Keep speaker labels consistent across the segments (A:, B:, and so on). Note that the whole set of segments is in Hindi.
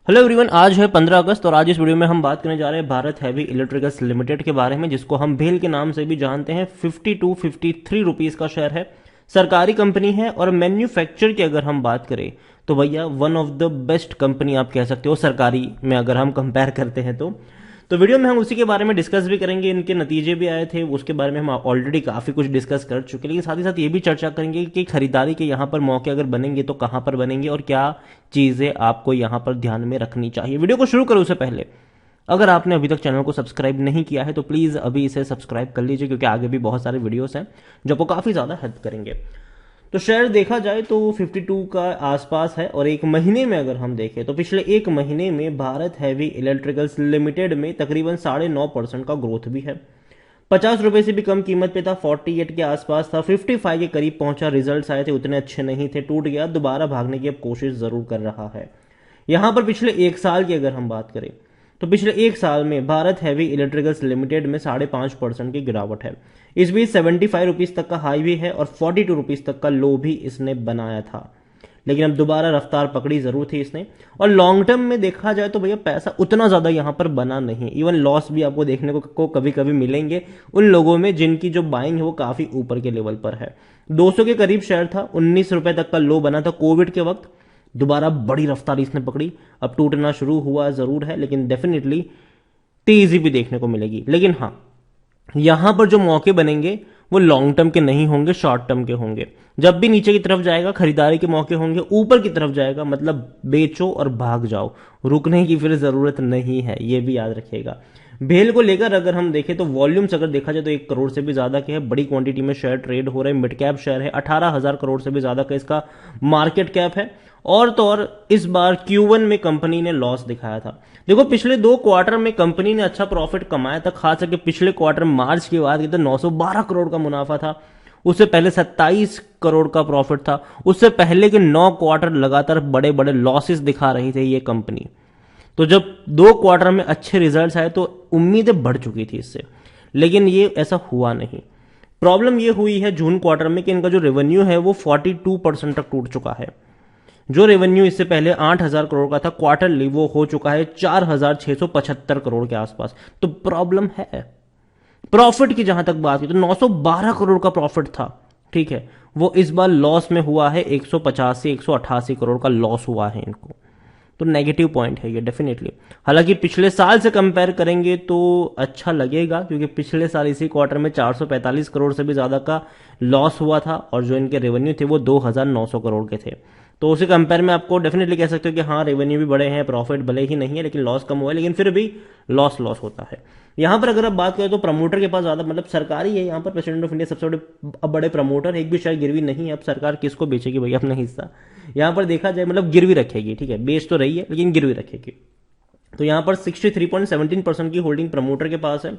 A: हेलो एवरीवन, आज है 15 अगस्त और आज इस वीडियो में हम बात करने जा रहे हैं भारत हैवी इलेक्ट्रिकल्स लिमिटेड के बारे में, जिसको हम भेल के नाम से भी जानते हैं। 52-53 रुपीस का शेयर है, सरकारी कंपनी है और मैन्युफैक्चर की अगर हम बात करें तो भैया one of the best company आप कह सकते हो सरकारी में अगर हम कंपेयर करते हैं तो वीडियो में हम उसी के बारे में डिस्कस भी करेंगे। इनके नतीजे भी आए थे, उसके बारे में हम ऑलरेडी काफ़ी कुछ डिस्कस कर चुके हैं, लेकिन साथ ही साथ ये भी चर्चा करेंगे कि खरीदारी के यहाँ पर मौके अगर बनेंगे तो कहाँ पर बनेंगे और क्या चीज़ें आपको यहाँ पर ध्यान में रखनी चाहिए। वीडियो को शुरू करूँ उससे पहले अगर आपने अभी तक चैनल को सब्सक्राइब नहीं किया है तो प्लीज़ अभी इसे सब्सक्राइब कर लीजिए, क्योंकि आगे भी बहुत सारे वीडियोस हैं जो आपको काफ़ी ज़्यादा हेल्प करेंगे। तो शेयर देखा जाए तो 52 का आसपास है और एक महीने में अगर हम देखें तो पिछले एक महीने में भारत हैवी इलेक्ट्रिकल्स लिमिटेड में तकरीबन 9.5% का ग्रोथ भी है। 50 रुपए से भी कम कीमत पे था, 48 के आसपास था, 55 के करीब पहुंचा। रिजल्ट्स आए थे उतने अच्छे नहीं थे, टूट गया, दोबारा भागने की अब कोशिश जरूर कर रहा है। यहां पर पिछले एक साल की अगर हम बात करें तो पिछले एक साल में भारत हैवी इलेक्ट्रिकल्स लिमिटेड में 5.5% की गिरावट है। इस बीच 75 रुपीज तक का हाई भी है और 42 रुपीज तक का लो भी इसने बनाया था, लेकिन अब दोबारा रफ्तार पकड़ी जरूर थी इसने। और लॉन्ग टर्म में देखा जाए तो भैया पैसा उतना ज्यादा यहां पर बना नहीं, इवन लॉस भी आपको देखने को कभी कभी मिलेंगे उन लोगों में जिनकी जो बाइंग है वो काफी ऊपर के लेवल पर है। 200 के करीब शेयर था, 19 रुपए तक का लो बना था कोविड के वक्त, दोबारा बड़ी रफ्तार इसने पकड़ी, अब टूटना शुरू हुआ जरूर है, लेकिन डेफिनेटली तेजी भी देखने को मिलेगी। लेकिन हाँ, यहां पर जो मौके बनेंगे वो लॉन्ग टर्म के नहीं होंगे, शॉर्ट टर्म के होंगे। जब भी नीचे की तरफ जाएगा खरीदारी के मौके होंगे, ऊपर की तरफ जाएगा मतलब बेचो और भाग जाओ, रुकने की फिर जरूरत नहीं है, ये भी याद रखिएगा। भेल को लेकर अगर हम देखें तो वॉल्यूम्स अगर देखा जाए तो 1 करोड़ से भी ज्यादा के है, बड़ी क्वांटिटी में शेयर ट्रेड हो रहे हैं, मिड कैप शेयर है, 18,000 करोड़ से भी ज्यादा का इसका मार्केट कैप है। और तो और इस बार Q1 में कंपनी ने लॉस दिखाया था। देखो पिछले 2 क्वार्टर में कंपनी ने अच्छा प्रॉफिट कमाया था, खास करके पिछले क्वार्टर मार्च की बात की तो 912 करोड़ का मुनाफा था, उससे पहले 27 करोड़ का प्रॉफिट था, उससे पहले के 9 क्वार्टर लगातार बड़े बड़े लॉसेस दिखा रही थी ये कंपनी। तो जब 2 क्वार्टर में अच्छे रिजल्ट्स आए तो उम्मीदें बढ़ चुकी थी इससे, लेकिन ये ऐसा हुआ नहीं। प्रॉब्लम ये हुई है जून क्वार्टर में कि इनका जो रेवेन्यू है वो 42% तक टूट चुका है। जो रेवेन्यू इससे पहले 8,000 करोड़ का था क्वार्टरली, वो हो चुका है 4,675 करोड़ के आसपास। तो प्रॉब्लम है। प्रॉफिट की जहां तक बात की तो 912 करोड़ का प्रॉफिट था, ठीक है, वो इस बार लॉस में हुआ है, 150 से 188 करोड़ का लॉस हुआ है इनको। तो नेगेटिव पॉइंट है ये डेफिनेटली। हालांकि पिछले साल से कंपेयर करेंगे तो अच्छा लगेगा, क्योंकि पिछले साल इसी क्वार्टर में 445 करोड़ से भी ज्यादा का लॉस हुआ था और जो इनके रेवेन्यू थे वो 2,900 करोड़ के थे। तो उसी कंपेयर में आपको डेफिनेटली कह सकते हो कि हाँ रेवेन्यू भी बड़े हैं, प्रॉफिट भले ही नहीं है लेकिन लॉस कम हुआ है, लेकिन फिर भी लॉस होता है। यहां पर अगर आप बात करें तो प्रमोटर के पास ज्यादा मतलब सरकारी है, यहाँ पर प्रेसिडेंट ऑफ इंडिया सबसे बड़े प्रमोटर, एक भी शेयर गिरवी नहीं है। अब सरकार किसको बेचेगी भैया अपना हिस्सा, यहां पर देखा जाए मतलब गिरवी रखेगी, ठीक है, बेच तो रही है लेकिन गिरवी रखेगी। तो यहां पर 63.17% की होल्डिंग प्रमोटर के पास है।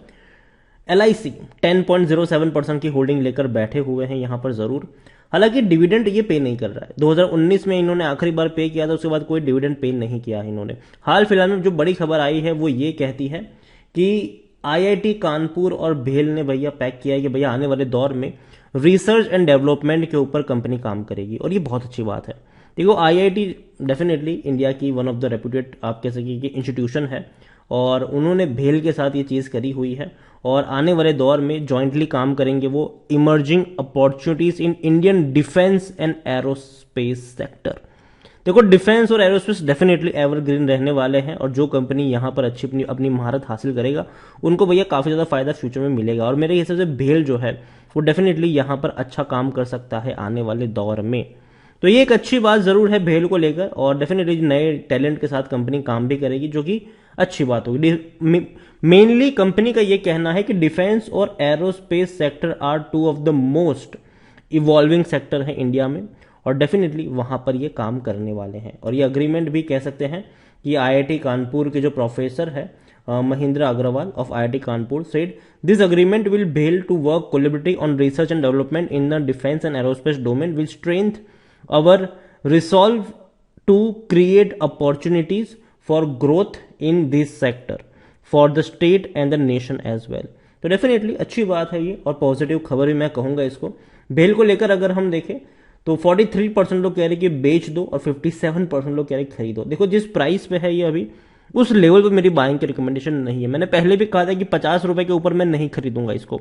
A: LIC 10.07% की होल्डिंग लेकर बैठे हुए हैं यहां पर जरूर। हालांकि डिविडेंड ये पे नहीं कर रहा है, 2019 में इन्होंने आखिरी बार पे किया था, उसके बाद कोई डिविडेंड पे नहीं किया है इन्होंने। हाल फिलहाल में जो बड़ी खबर आई है वो ये कहती है कि IIT कानपुर और भेल ने भैया पैक किया है कि भैया आने वाले दौर में रिसर्च एंड डेवलपमेंट के ऊपर कंपनी काम करेगी, और ये बहुत अच्छी बात है। देखो IIT डेफिनेटली इंडिया की वन ऑफ द रेप्यूटेड आप कह सकिए कि इंस्टीट्यूशन है, और उन्होंने भेल के साथ ये चीज करी हुई है और आने वाले दौर में जॉइंटली काम करेंगे वो emerging opportunities in Indian defence and aerospace sector. देखो डिफेंस और एरोस्पेस डेफिनेटली एवरग्रीन रहने वाले हैं, और जो कंपनी यहां पर अच्छी अपनी महारत हासिल करेगा उनको भैया काफी ज्यादा फायदा फ्यूचर में मिलेगा। और मेरे हिसाब से भेल जो है वो डेफिनेटली यहां पर अच्छा काम कर सकता है आने वाले दौर में। तो ये एक अच्छी बात जरूर है भेल को लेकर, और डेफिनेटली नए टैलेंट के साथ कंपनी काम भी करेगी, जो कि अच्छी बात होगी। मेनली कंपनी का ये कहना है कि डिफेंस और aerospace sector are 2 of the most evolving sector है इंडिया में, और डेफिनेटली वहां पर ये काम करने वाले हैं। और ये अग्रीमेंट भी कह सकते हैं कि IIT कानपुर के जो प्रोफेसर है Mahindra Agarwal of IIT Kanpur said this agreement will भेल to work collaboratively on research and development in the defence and aerospace domain will strength our resolve to create opportunities for growth in this sector for the state and the nation as well। तो डेफिनेटली अच्छी बात है ये, और पॉजिटिव खबर भी मैं कहूंगा इसको। भेल को लेकर अगर हम देखें तो 43% लोग कह रहे कि बेच दो और 57% लोग कह रहे खरीदो। देखो जिस प्राइस पे है ये अभी, उस लेवल पे मेरी बाइंग की रिकमेंडेशन नहीं है। मैंने पहले भी कहा था कि 50 रुपए के ऊपर मैं नहीं खरीदूंगा इसको,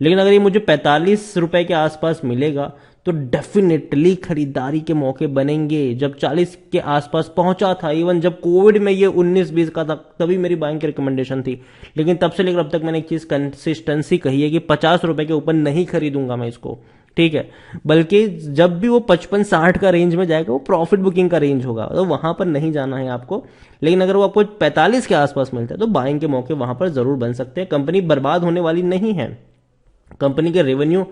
A: लेकिन अगर ये मुझे 45 रुपए के आसपास मिलेगा तो डेफिनेटली खरीदारी के मौके बनेंगे। जब 40 के आसपास पहुंचा था, इवन जब कोविड में ये 19-20 का था, तभी मेरी बाइंग की रिकमेंडेशन थी। लेकिन तब से लेकर अब तक मैंने एक चीज कंसिस्टेंसी कही है कि 50 रुपए के ऊपर नहीं खरीदूंगा मैं इसको, ठीक है। बल्कि जब भी वो 55-60 का रेंज में जाएगा वो प्रॉफिट बुकिंग का रेंज होगा, तो वहां पर नहीं जाना है आपको। लेकिन अगर वो आपको 45 के आसपास मिलता है तो बाइंग के मौके वहां पर जरूर बन सकते हैं। कंपनी बर्बाद होने वाली नहीं है, कंपनी के रेवेन्यू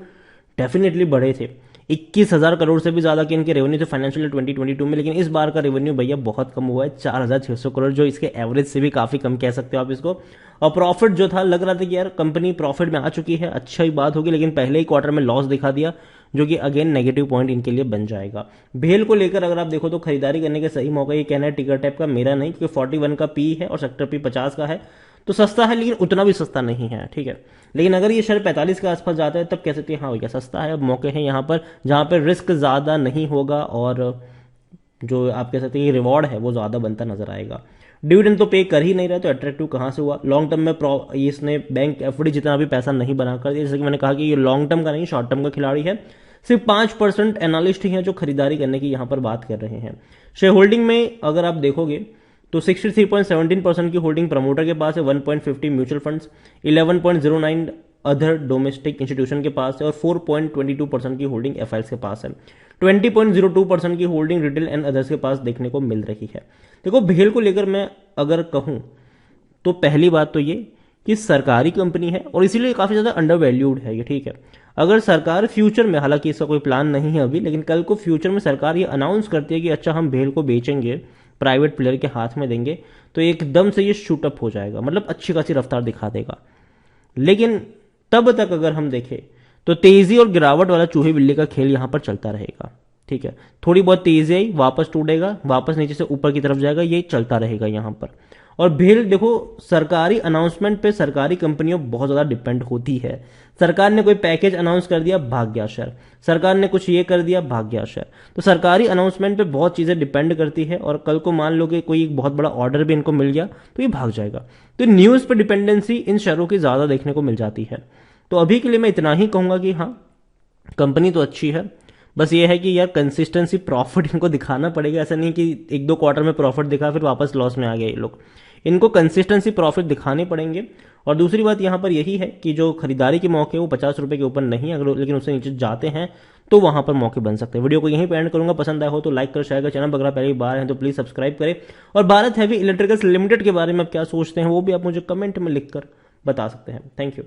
A: डेफिनेटली बढ़े थे, 21,000 करोड़ से भी ज्यादा के इनके रेवेन्यू थे फाइनेंशियल 2022 में। लेकिन इस बार का रेवेन्यू भैया बहुत कम हुआ है, 4,600 करोड़, जो इसके एवरेज से भी काफी कम कह सकते हो आप इसको। और प्रॉफिट जो था, लग रहा था कि यार कंपनी प्रॉफिट में आ चुकी है, अच्छा ही बात होगी, लेकिन पहले ही क्वार्टर में लॉस दिखा दिया, जो कि अगेन नेगेटिव पॉइंट इनके लिए बन जाएगा। भेल को लेकर अगर आप देखो तो खरीदारी करने का सही मौका ये कहना है टिकर टैप का, मेरा नहीं, क्योंकि 41 का पी है और सेक्टर पी 50 का है, तो सस्ता है लेकिन उतना भी सस्ता नहीं है, ठीक है। लेकिन अगर ये शेयर 45 के आसपास जाता है तब कह सकते हैं हाँ भैया सस्ता है। अब मौके हैं यहाँ पर जहाँ पर रिस्क ज्यादा नहीं होगा और जो आप कह सकते हैं रिवॉर्ड है वो ज्यादा बनता नजर आएगा। डिविडेंड तो पे कर ही नहीं रहा, तो अट्रैक्टिव कहां से हुआ। लॉन्ग टर्म में इसने बैंक एफडी जितना भी पैसा नहीं बना कर दिया, जैसे कि मैंने कहा कि ये लॉन्ग टर्म का नहीं शॉर्ट टर्म का खिलाड़ी है। सिर्फ 5% एनालिस्ट ही हैं जो खरीदारी करने की यहां पर बात कर रहे हैं। शेयर होल्डिंग में अगर आप देखोगे तो 63.17% की होल्डिंग प्रमोटर के पास है, 1.50 mutual funds, 11.09 other domestic institution के पास है और 4.22% की होल्डिंग एफआईएस के पास है। 20.02% की होल्डिंग रिटेल एंड अदर्स के पास देखने को मिल रही है। देखो भेल को लेकर मैं अगर कहूं तो पहली बात तो ये कि सरकारी कंपनी है और इसीलिए काफी ज्यादा अंडर वैल्यूड है ये, ठीक है। अगर सरकार फ्यूचर में, हालांकि इसका कोई प्लान नहीं है अभी, लेकिन कल को फ्यूचर में सरकार ये अनाउंस करती है कि अच्छा हम भेल को बेचेंगे, प्राइवेट प्लेयर के हाथ में देंगे, तो एकदम से ये शूटअप हो जाएगा, मतलब अच्छी खासी रफ्तार दिखा देगा। लेकिन तब तक अगर हम देखें तो तेजी और गिरावट वाला चूहे बिल्ली का खेल यहां पर चलता रहेगा, ठीक है। थोड़ी बहुत तेजी आई, वापस टूटेगा, वापस नीचे से ऊपर की तरफ जाएगा, ये चलता रहेगा यहां पर। और भेल देखो सरकारी अनाउंसमेंट पे सरकारी कंपनियों बहुत ज्यादा डिपेंड होती है। सरकार ने कोई पैकेज अनाउंस कर दिया, भाग गया शेयर, सरकार ने कुछ ये कर दिया, भाग गया शेयर। तो सरकारी अनाउंसमेंट पे बहुत चीजें डिपेंड करती है और कल को मान लो कि कोई बहुत बड़ा ऑर्डर भी इनको मिल गया तो ये भाग जाएगा। तो न्यूज पे डिपेंडेंसी इन शेयरों की ज्यादा देखने को मिल जाती है। तो अभी के लिए मैं इतना ही कहूंगा कि हाँ कंपनी तो अच्छी है, बस ये है कि यार कंसिस्टेंसी प्रॉफिट इनको दिखाना पड़ेगा। ऐसा नहीं कि 1-2 क्वार्टर में प्रॉफिट दिखा फिर वापस लॉस में आ गए ये लोग, इनको कंसिस्टेंसी प्रॉफिट दिखाने पड़ेंगे। और दूसरी बात यहां पर यही है कि जो खरीदारी के मौके वो 50 रुपए के ऊपर नहीं, अगर लेकिन उससे नीचे जाते हैं तो वहां पर मौके बन सकते हैं। वीडियो को यहीं पे एंड करूंगा, पसंद आया हो तो लाइक कर, शेयर कर, चैनल अगर पहली बार है तो प्लीज सब्सक्राइब करें। और भारत हैवी इलेक्ट्रिकल्स लिमिटेड के बारे में आप क्या सोचते हैं वो भी आप मुझे कमेंट में लिखकर बता सकते हैं। Thank you.